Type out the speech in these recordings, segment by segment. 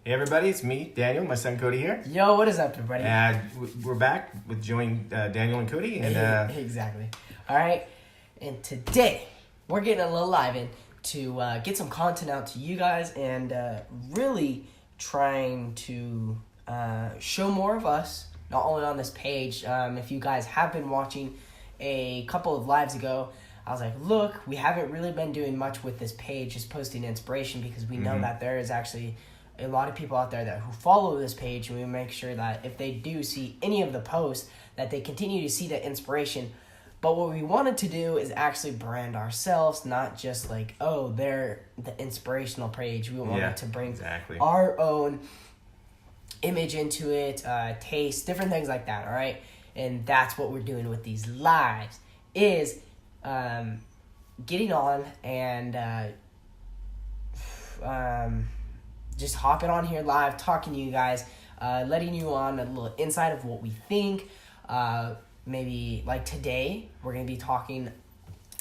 Hey everybody, it's me, Daniel, my son Cody here. Yo, what is up, everybody? We're back with Daniel and Cody. And Exactly. All right, and today we're getting a little live in to get some content out to you guys and really trying to show more of us, not only on this page. If you guys have been watching a couple of lives ago, I was like, look, we haven't really been doing much with this page, just posting inspiration, because we know that there is actually a lot of people out there who follow this page, and we make sure that if they do see any of the posts, that they continue to see the inspiration. But what we wanted to do is actually brand ourselves, not just like, oh, they're the inspirational page. We wanted to bring our own image into it, taste, different things like that, all right? And that's what we're doing with these lives, is getting on and just hopping on here live, talking to you guys, letting you on a little insight of what we think. Maybe like today, we're going to be talking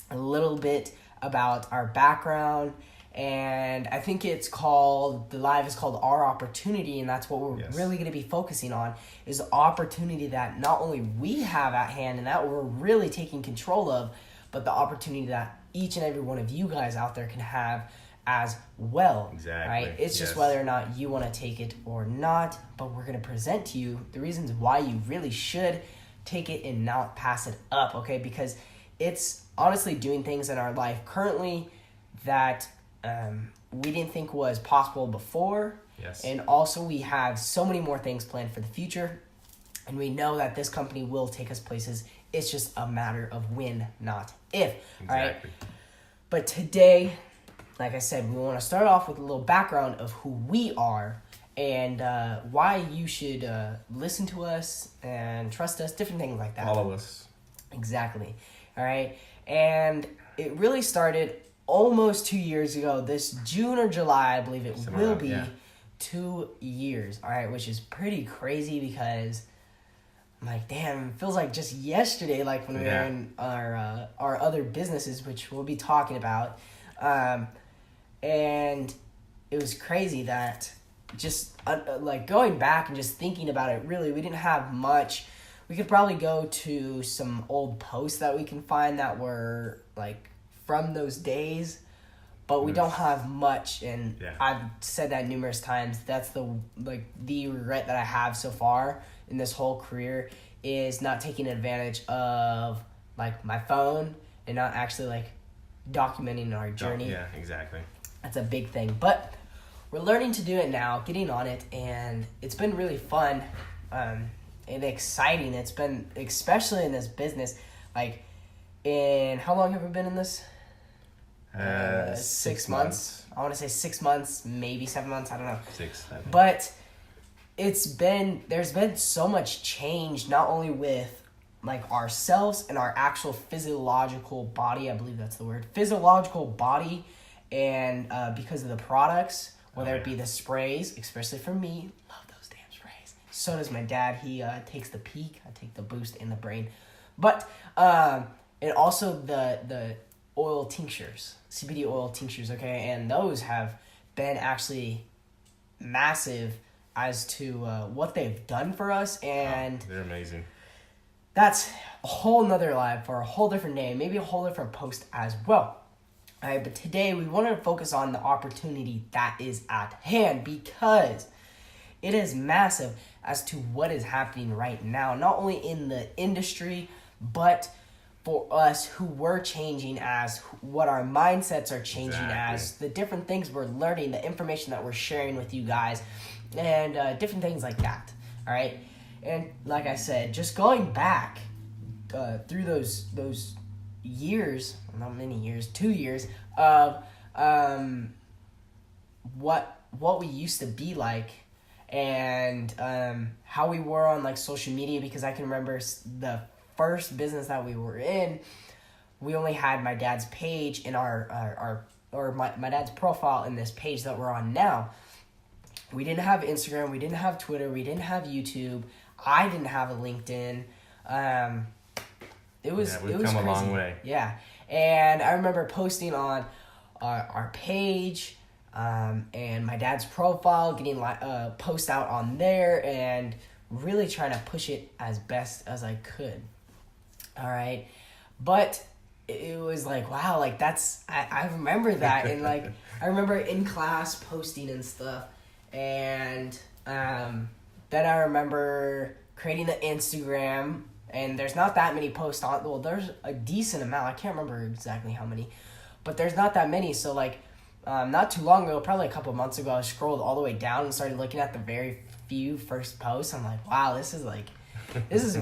a little bit about our background, and I think the live is called Our Opportunity, and that's what we're really going to be focusing on, is the opportunity that not only we have at hand and that we're really taking control of, but the opportunity that each and every one of you guys out there can have as well. Exactly. Right? It's just whether or not you want to take it or not, but we're going to present to you the reasons why you really should take it and not pass it up, okay? Because it's honestly doing things in our life currently that we didn't think was possible before. Yes. And also we have so many more things planned for the future, and we know that this company will take us places. It's just a matter of when, not if. Exactly. All right? But today, like I said, we want to start off with a little background of who we are and why you should listen to us and trust us, different things like that. Follow us. Exactly. All right. And it really started almost 2 years ago. This June or July, I believe it will be 2 years. All right, which is pretty crazy because I'm like, damn, it feels like just yesterday, like when we were in our other businesses, which we'll be talking about. And it was crazy that just like going back and just thinking about it, really, we didn't have much. We could probably go to some old posts that we can find that were like from those days, but we don't have much. And I've said that numerous times. That's the regret that I have so far in this whole career, is not taking advantage of like my phone and not actually like documenting our journey. Yeah, exactly. That's a big thing, but we're learning to do it now, getting on it, and it's been really fun and exciting. It's been, especially in this business, like how long have we been in this? 6 months. I want to say 6 months, maybe 7 months. I don't know. 6, I think. But there's been so much change, not only with like ourselves and our actual physiological body, I believe that's the word, physiological body, and because of the products, whether it be the sprays, especially for me, love those damn sprays. So does my dad. He takes the peak, I take the boost in the brain. But and also the oil tinctures, CBD oil tinctures, okay, and those have been actually massive as to what they've done for us, and they're amazing. That's a whole nother live for a whole different day, maybe a whole different post as well. All right, but today we wanted to focus on the opportunity that is at hand, because it is massive as to what is happening right now, not only in the industry, but for us who we're changing, as what our mindsets are changing, as the different things we're learning, the information that we're sharing with you guys, and different things like that. All right, and like I said, just going back through those years, not many years, 2 years of what we used to be like, and how we were on like social media, because I can remember the first business that we were in, we only had my dad's page in my dad's profile in this page that we're on now. We didn't have Instagram, we didn't have Twitter, we didn't have YouTube, I didn't have a LinkedIn. It was we've come crazy. A long way. Yeah. And I remember posting on our page, and my dad's profile, getting post out on there, and really trying to push it as best as I could. All right, but it was like, wow, like I remember that, and like I remember in class posting and stuff, and then I remember creating the Instagram, and there's not that many posts on. Well, there's a decent amount. I can't remember exactly how many, but there's not that many. So like, not too long ago, probably a couple months ago, I scrolled all the way down and started looking at the very few first posts. I'm like, wow, this is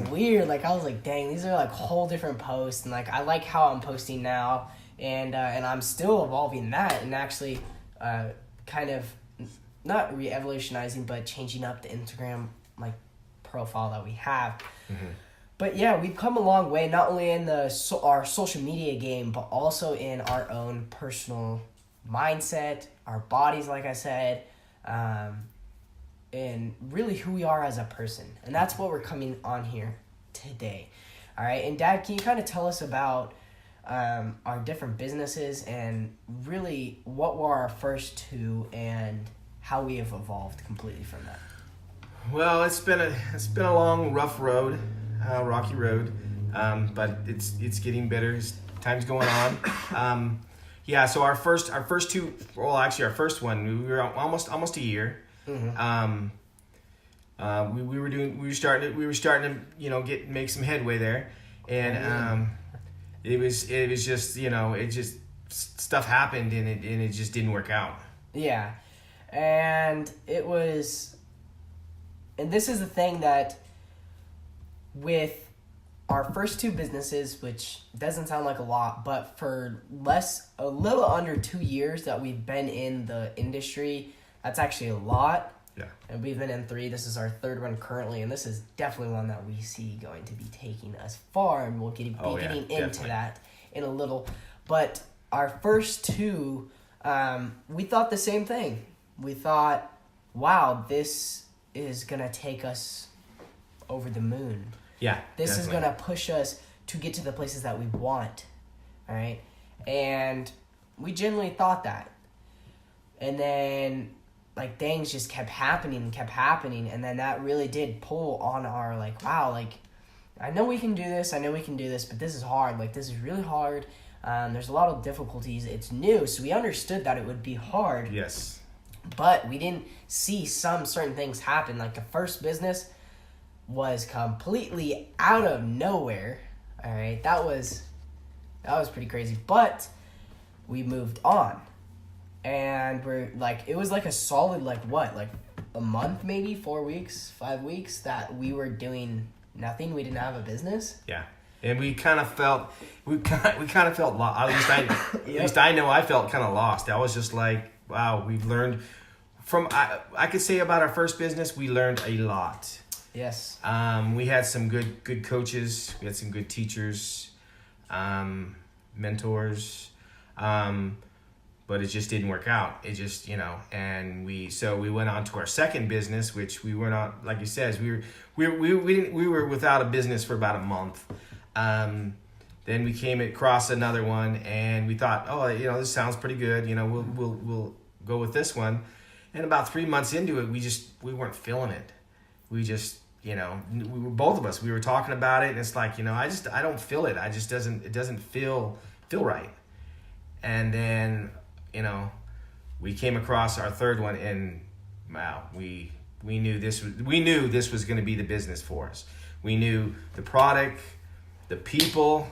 weird. Like, I was like, dang, these are like whole different posts, and like I like how I'm posting now, and I'm still evolving that, and actually kind of not re-evolutionizing, but changing up the Instagram like profile that we have. Mm-hmm. But yeah, we've come a long way, not only in our social media game, but also in our own personal mindset, our bodies, like I said, and really who we are as a person. And that's what we're coming on here today. All right. And Dad, can you kind of tell us about our different businesses and really what were our first two and how we have evolved completely from that? Well, it's been a long, rough road, rocky road, but it's getting better as time's going on. Yeah, so our first two, well, actually our first one, we were almost a year. Mm-hmm. We were starting to make some headway there, and it was just stuff happened and it just didn't work out. Yeah, and this is the thing that with our first two businesses, which doesn't sound like a lot, but for a little under 2 years that we've been in the industry, that's actually a lot. Yeah. And we've been in 3. This is our third one currently, and this is definitely one that we see going to be taking us far, and we'll be getting into that in a little. But our first two, we thought the same thing. We thought, wow, this is going to take us over the moon. Yeah. This is going to push us to get to the places that we want. All right? And we genuinely thought that. And then like things just kept happening, and then that really did pull on our like, wow, like I know we can do this, but this is hard. Like, this is really hard. There's a lot of difficulties. It's new, so we understood that it would be hard. Yes. But we didn't see some certain things happen. Like, the first business was completely out of nowhere. All right, that was pretty crazy. But we moved on, and we're like, it was like a solid like a month, maybe 4 weeks, 5 weeks that we were doing nothing. We didn't have a business. Yeah. And we kind of felt lost. At least I know I felt kind of lost. I was just like, wow, we learned from, I could say about our first business, we learned a lot. Yes. We had some good coaches. We had some good teachers, mentors, but it just didn't work out. It just, and we went on to our second business, which we were not, like you said, we were without a business for about a month. Then we came across another one, and we thought, oh, this sounds pretty good. We'll go with this one. And about 3 months into it, we weren't feeling it. We just, we were, both of us, we were talking about it, and it's like, I don't feel it. It doesn't feel right. And then, we came across our third one, and wow, we knew this was going to be the business for us. We knew the product, the people.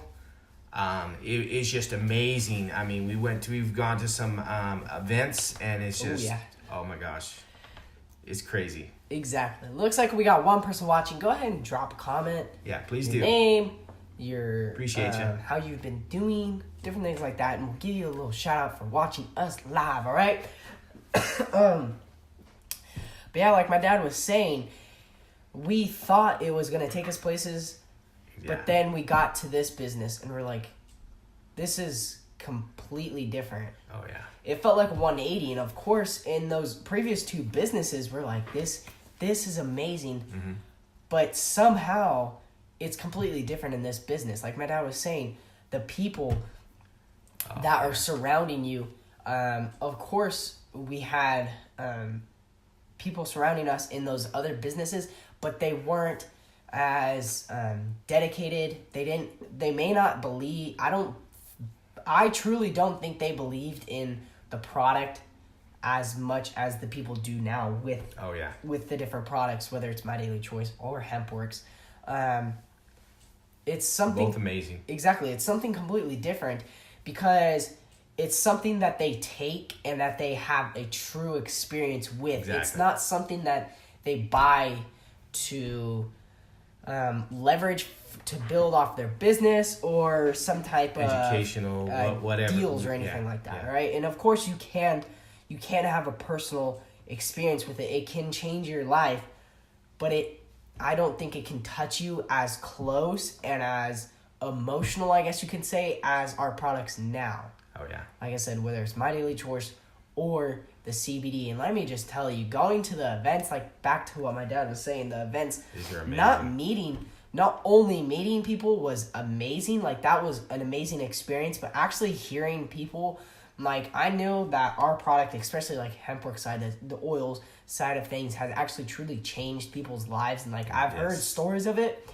It's just amazing. I mean, we've gone to some events, and it's just, oh my gosh, it's crazy. Exactly. Looks like we got one person watching. Go ahead and drop a comment. Yeah, please your do. Name, your appreciate you. How you've been doing, different things like that, and we'll give you a little shout out for watching us live. All right. But yeah, like my dad was saying, we thought it was gonna take us places. Yeah. But then we got to this business, and we're like, this is completely different. Oh, yeah. It felt like 180, and of course, in those previous two businesses, we're like, this is amazing. Mm-hmm. But somehow, it's completely different in this business. Like my dad was saying, the people that are surrounding you, of course, we had people surrounding us in those other businesses, but they weren't as dedicated. They may not believe, I truly don't think they believed in the product as much as the people do now with the different products, whether it's My Daily Choice or HempWorks. It's something both amazing. Exactly. It's something completely different because it's something that they take and that they have a true experience with. Exactly. It's not something that they buy to leverage to build off their business or some type educational of whatever deals or anything like that. Right? And of course you can have a personal experience with it. It can change your life, but I don't think it can touch you as close and as emotional, I guess you can say, as our products now. Oh, yeah. Like I said, whether it's My Daily Choice or the CBD. And let me just tell you, going to the events, like back to what my dad was saying, the events, these are amazing. not only meeting people was amazing, like that was an amazing experience, but actually hearing people, like I knew that our product, especially like HempWorks side, the oils side of things, has actually truly changed people's lives. And like I've heard stories of it,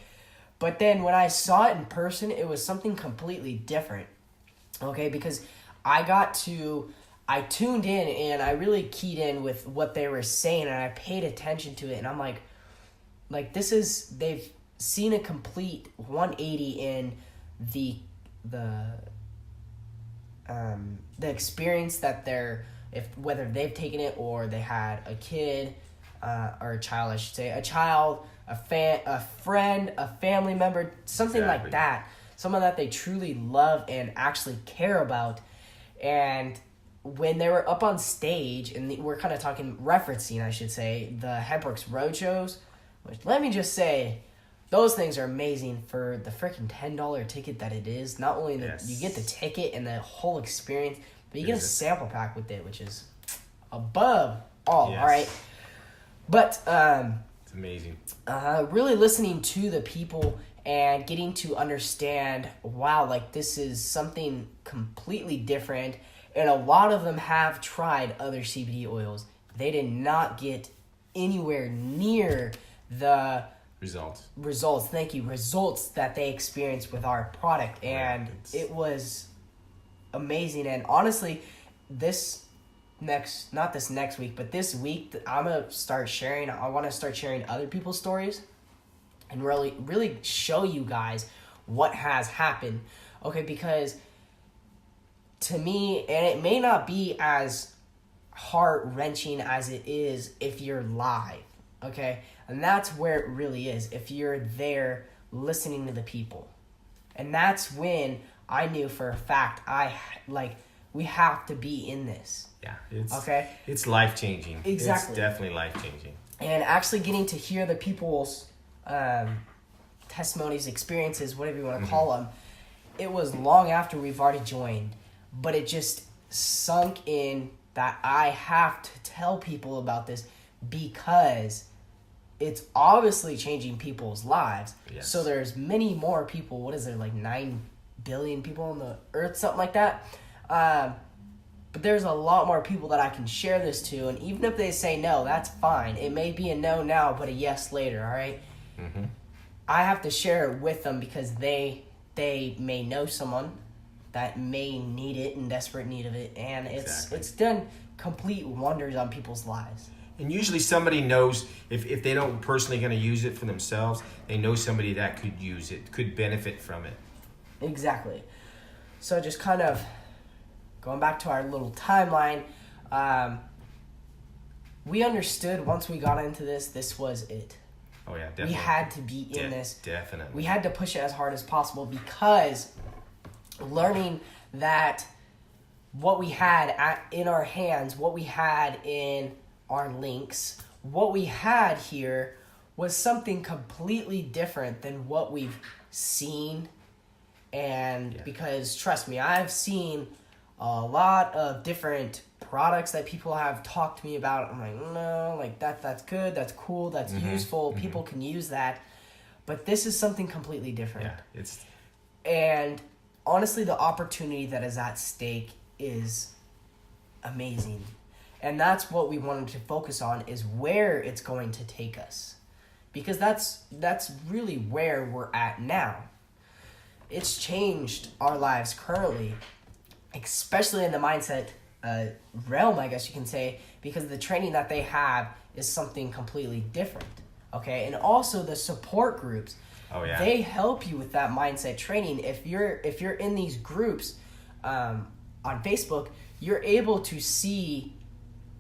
but then when I saw it in person, it was something completely different. Okay, because I tuned in and I really keyed in with what they were saying and I paid attention to it, and I'm like they've seen a complete 180 in the experience that whether they've taken it or they had a kid or a child, I should say, a friend, a family member, something like that, someone that they truly love and actually care about. And when they were up on stage, and we're kind of referencing, I should say, the HempWorks roadshows, which let me just say, those things are amazing for the freaking $10 ticket that it is. Not only you get the ticket and the whole experience, but you get a sample pack with it, which is above all. All right, but it's amazing. Really listening to the people and getting to understand, wow, like this is something completely different. And a lot of them have tried other CBD oils. They did not get anywhere near the results. Thank you. Results that they experienced with our product. And it was amazing. And honestly, not this next week, but this week, I want to start sharing other people's stories and really, really show you guys what has happened. Okay, because to me, and it may not be as heart-wrenching as it is if you're live, okay? And that's where it really is, if you're there listening to the people. And that's when I knew for a fact we have to be in this. Yeah, it's life-changing. Exactly. It's definitely life-changing. And actually getting to hear the people's testimonies, experiences, whatever you want to call them, it was long after we've already joined. But it just sunk in that I have to tell people about this because it's obviously changing people's lives. Yes. So there's many more people. What is there, like 9 billion people on the earth, something like that? But there's a lot more people that I can share this to. And even if they say no, that's fine. It may be a no now, but a yes later, all right? Mm-hmm. I have to share it with them because they may know someone that may need it, in desperate need of it, and it's done complete wonders on people's lives. And usually somebody knows, if they don't personally going to use it for themselves, they know somebody that could use it, could benefit from it. Exactly. So just kind of going back to our little timeline, we understood once we got into this was it. Oh yeah, definitely. We had to be in this. Definitely. We had to push it as hard as possible because learning that what we had in our hands, what we had in our links, what we had here was something completely different than what we've seen. And because trust me, I've seen a lot of different products that people have talked to me about. I'm like, no, like that's good, that's cool, that's useful. People can use that. But this is something completely different. Yeah, and honestly, the opportunity that is at stake is amazing. And that's what we wanted to focus on, is where it's going to take us. Because that's really where we're at now. It's changed our lives currently, especially in the mindset realm, I guess you can say, because the training that they have is something completely different. Okay, and also the support groups. Oh yeah. They help you with that mindset training. If you're in these groups on Facebook, you're able to see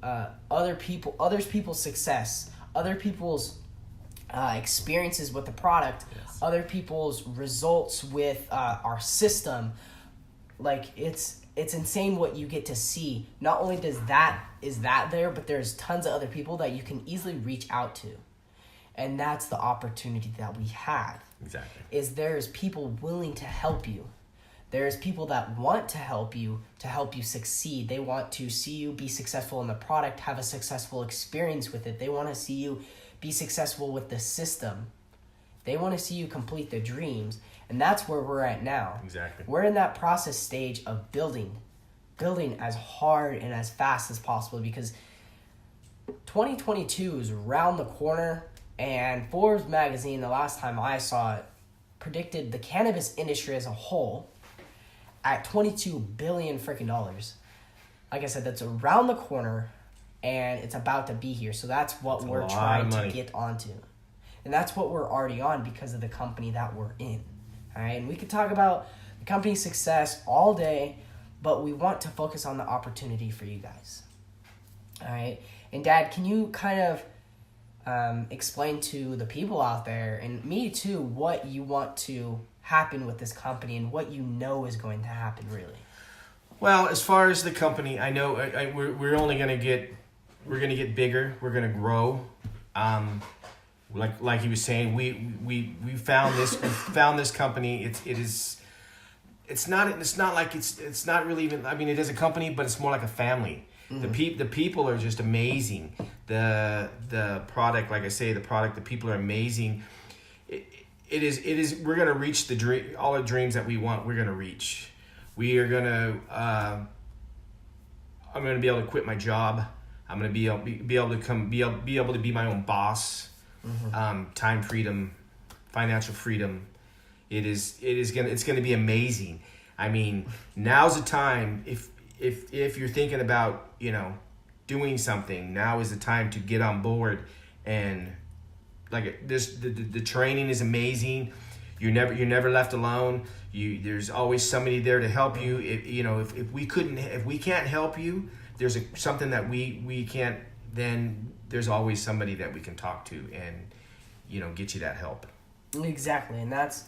other people's success, other people's experiences with the product, yes. Other people's results with our system. Like it's insane what you get to see. Not only is that there, but there's tons of other people that you can easily reach out to. And that's the opportunity that we have. Exactly. Is there's people willing to help you. There's people that want to help you succeed. They want to see you be successful in the product, have a successful experience with it. They want to see you be successful with the system. They want to see you complete the dreams. And that's where we're at now. Exactly. We're in that process stage of building as hard and as fast as possible, because 2022 is around the corner. And Forbes magazine, the last time I saw it, predicted the cannabis industry as a whole at $22 billion freaking dollars. Like I said, that's around the corner, and it's about to be here. So that's what we're trying to get onto. And that's what we're already on because of the company that we're in. All right, and we could talk about the company's success all day, but we want to focus on the opportunity for you guys. All right, and Dad, can you kind of explain to the people out there, and me too, what you want to happen with this company and what you know is going to happen, really? Well, as far as the company, I know we're only going to get bigger. We're going to grow. Like he was saying, we found this company. It's not really even, I mean, it is a company, but it's more like a family. Mm-hmm. The people are just amazing. The product, like I say, the people are amazing. It is. We're gonna reach all the dreams that we want. We're gonna reach. We are gonna. I'm gonna be able to quit my job. I'm gonna be able to be my own boss. Mm-hmm. Time freedom, financial freedom. It's gonna be amazing. I mean, now's the time. If you're thinking about, doing something, now is the time to get on board. And like the training is amazing. You're never left alone. There's always somebody there to help you. If we can't help you, there's something that we can't, then there's always somebody that we can talk to and get you that help. Exactly. And that's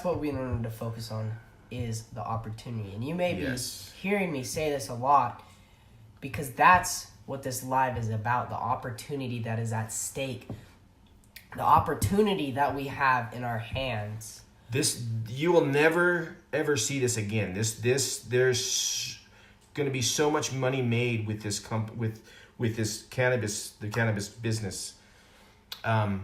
what we wanted to focus on, is the opportunity. And you may be hearing me say this a lot, because that's what this live is about, the opportunity that is at stake, the opportunity that we have in our hands. You will never ever see this again. There's going to be so much money made with this with this cannabis business. It's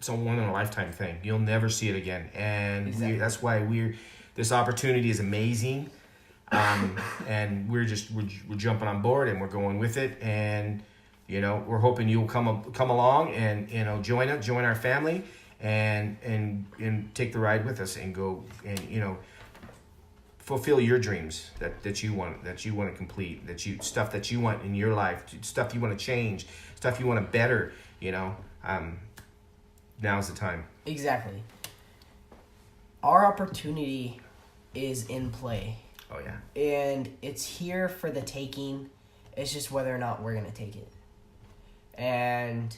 a one in a lifetime thing. You'll never see it again, and exactly. That's why this opportunity is amazing, and we're jumping on board and we're going with it, and we're hoping you'll come along and join our family and take the ride with us and go and fulfill your dreams that you want to complete, stuff that you want in your life, stuff you want to change, stuff you want to better. Now's the time. Exactly. Our opportunity is in play. Oh, yeah. And it's here for the taking. It's just whether or not we're going to take it. And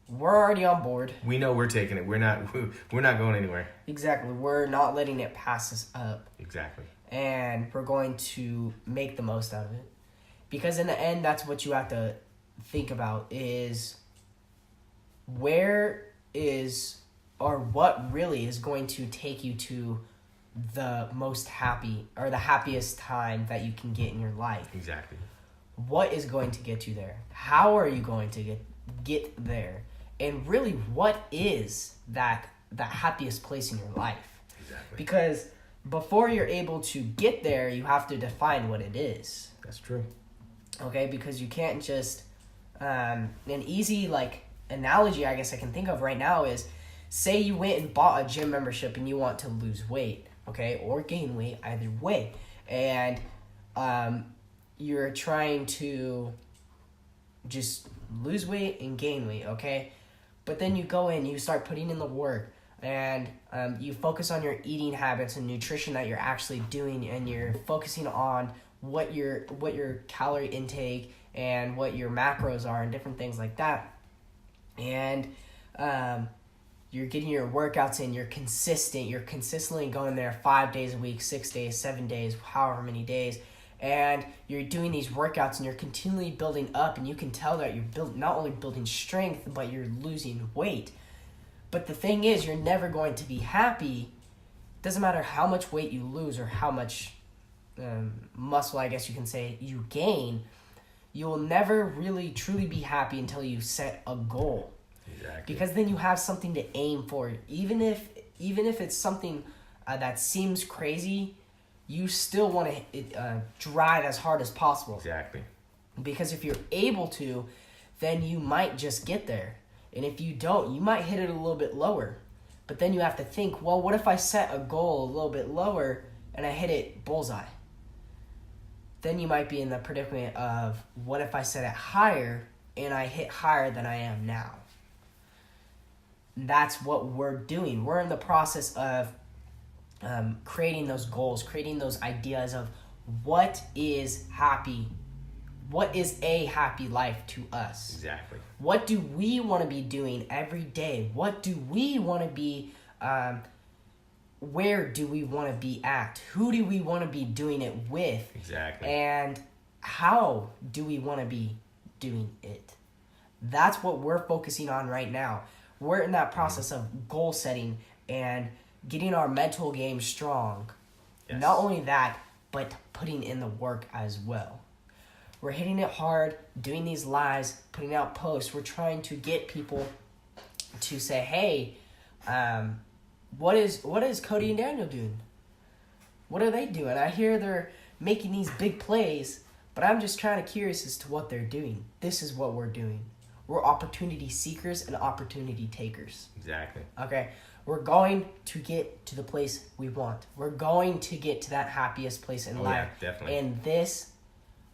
we're already on board. We know we're taking it. We're not going anywhere. Exactly. We're not letting it pass us up. Exactly. And we're going to make the most out of it. Because in the end, that's what you have to think about, is what really is going to take you to the most happy, or the happiest time that you can get in your life. Exactly. What is going to get you there? How are you going to get there? And really, what is that happiest place in your life? Exactly. Because before you're able to get there, you have to define what it is. That's true. Okay, because you can't just an easy like analogy I guess I can think of right now is, say you went and bought a gym membership and you want to lose weight, okay, or gain weight, either way, and you're trying to just lose weight and gain weight, okay, but then you go in, you start putting in the work, and you focus on your eating habits and nutrition that you're actually doing, and you're focusing on what your calorie intake and what your macros are and different things like that, and you're getting your workouts in, you're consistently going there 5 days a week, 6 days, 7 days, however many days, and you're doing these workouts and you're continually building up, and you can tell that you're not only building strength, but you're losing weight. But the thing is, you're never going to be happy. Doesn't matter how much weight you lose or how much muscle, I guess you can say, you gain, you will never really truly be happy until you set a goal. Exactly. Because then you have something to aim for. Even if it's something that seems crazy, you still want to drive as hard as possible. Exactly. Because if you're able to, then you might just get there. And if you don't, you might hit it a little bit lower. But then you have to think, well, what if I set a goal a little bit lower and I hit it bullseye? Then you might be in the predicament of, what if I set it higher and I hit higher than I am now? That's what we're doing. We're in the process of creating those goals, creating those ideas of what is a happy life to us. Exactly. What do we want to be doing every day? What do we want to be, where do we want to be at? Who do we want to be doing it with? Exactly. And how do we want to be doing it? That's what we're focusing on right now. We're in that process of goal setting and getting our mental game strong. Yes. Not only that, but putting in the work as well. We're hitting it hard, doing these lives, putting out posts. We're trying to get people to say, hey, what is Cody and Daniel doing? What are they doing? I hear they're making these big plays, but I'm just kind of curious as to what they're doing. This is what we're doing. We're opportunity seekers and opportunity takers. Exactly. Okay? We're going to get to the place we want. We're going to get to that happiest place in life. Yeah, definitely. And this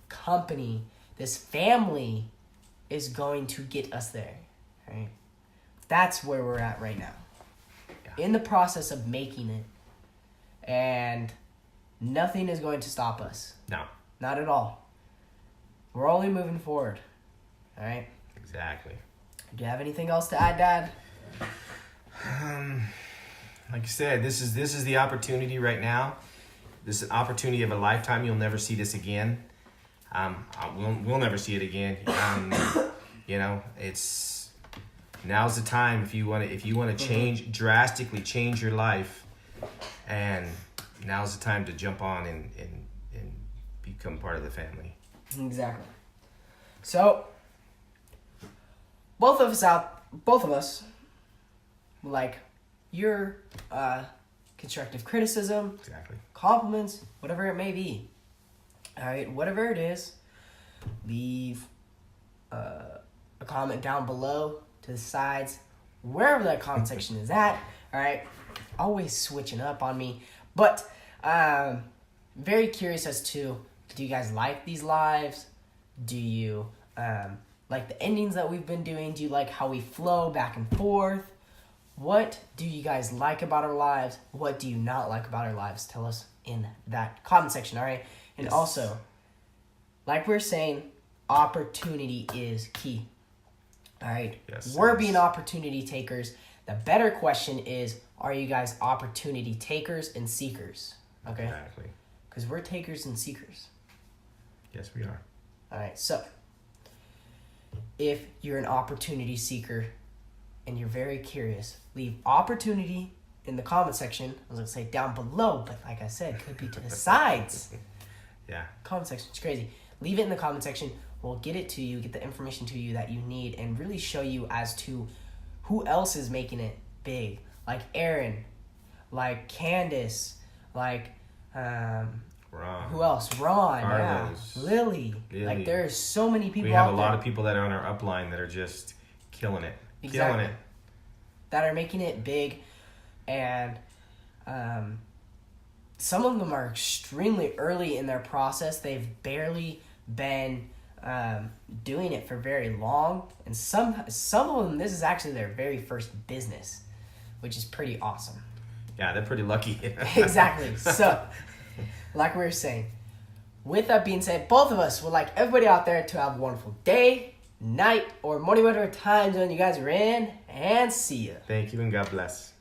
company, this family is going to get us there. Right? That's where we're at right now. Yeah. In the process of making it. And nothing is going to stop us. No. Not at all. We're only moving forward. All right? Exactly. Do you have anything else to add, Dad? Like I said, this is the opportunity right now. This is an opportunity of a lifetime. You'll never see this again. We'll never see it again. It's now's the time if you want to drastically change your life, and now's the time to jump on and become part of the family. Exactly. So, both of us, like your constructive criticism, exactly, compliments, whatever it may be. All right, whatever it is, leave a comment down below, to the sides, wherever that comment section is at. All right, always switching up on me, but very curious as to, do you guys like these lives? Do you like the endings that we've been doing? Do you like how we flow back and forth? What do you guys like about our lives? What do you not like about our lives? Tell us in that comment section, all right? And also, like we're saying, opportunity is key. All right? Yes, we're being opportunity takers. The better question is, are you guys opportunity takers and seekers? Okay? Exactly. Because we're takers and seekers. Yes, we are. All right, so if you're an opportunity seeker and you're very curious, leave opportunity in the comment section. I was going to say down below, but like I said, could be to the sides. Yeah. Comment section, it's crazy. Leave it in the comment section. We'll get it to you, get the information to you that you need, and really show you as to who else is making it big. Like Aaron, like Candace, like Ron. Who else? Ron, Carlos. yeah. Lily. Like, there are so many people We have out a lot there of people that are on our upline that are just killing it. Exactly. Killing it. that are making it big. And some of them are extremely early in their process. They've barely been doing it for very long. And some of them, this is actually their very first business, which is pretty awesome. Yeah, they're pretty lucky. Exactly. So, like we were saying, with that being said, both of us would like everybody out there to have a wonderful day, night, or morning, whatever time zone you guys are in, and see ya. Thank you and God bless.